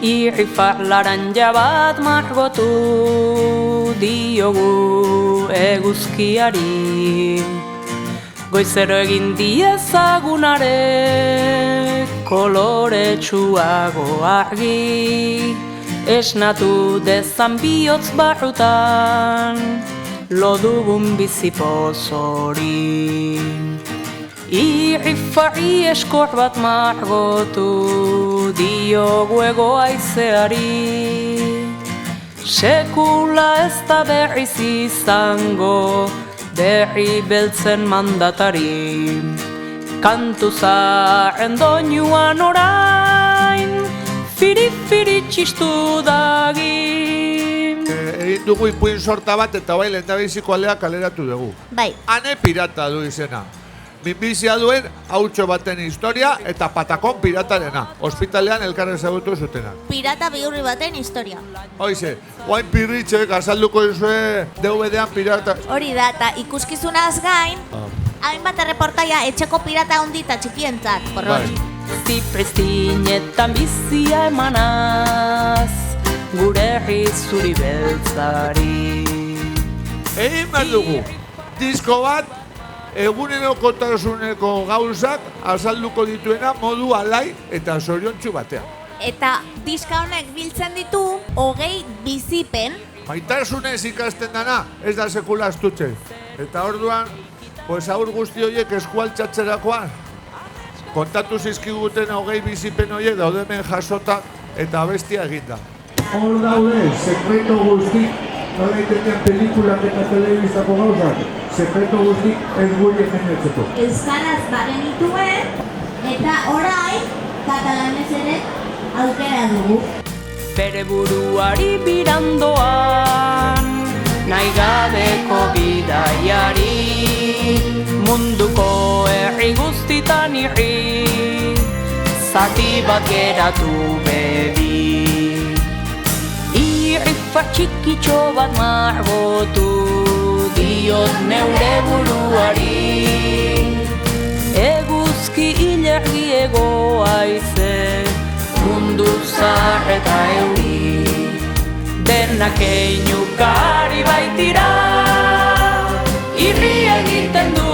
Irrifa laranja bat margotu diogu eguzkiari. Goizero egin diezagunare koloretsuago argi. Esnatu dezan bihotz barrutan lo dugun bizipozori. Irrifari eskor bat margotu diogu haizeari. Sekula ez da berriz izango berri beltzen mandatari. Kantu zaharren doinuan orain firi-firi txistu dagi. Egin dugu ipuin sorta bat eta bai lehendabiziko alea kaleratu dugu. Bai. Ane pirata du izena. Minbizia duen hautxo baten historia eta patakon piratarena. Ospitalean elkarren ezagutu zutena. Pirata bihurri baten historia. Hoize, guain pirritxek azalduko duzue DVD-an pirata. Hori da, eta ikuskizunaz gain, hainbat erreportaia etxeko pirata handi eta txikientzat, porroi. Ziprestinetan bizia emanaz gure herri zuri beltzari. Egin behar dugu, disko bat egunerokotasuneko gauzak azalduko dituena modu alai eta zoriontsu batean. Eta diska honek biltzen ditu 20 bizipen. Maitasunez ikasten dana, ez da sekula astutzen. Eta orduan, pues aur guzti horiek eskualtzatzerakoan, kontatu zizkiguten 20 bizipen horiek daude hemen jasota eta abestia eginda. Hor daude, sekreto guztik, nola itetean pelikulak eta telebistako gauzak, sekreto guztik ez gure jenetzeko. Euskaraz bagenituen eta orain katalanez ere aukera dugu. Bere buruari birandoan nahi gabeko bidaiari. Munduko herri guztitan irri zati bat geratu bedi. Irrifa txikitxo bat margotu diot neure buruari. Eguzki ilargi egoa ize mundu zahar eta euri. Denak einukari baitira irri egiten du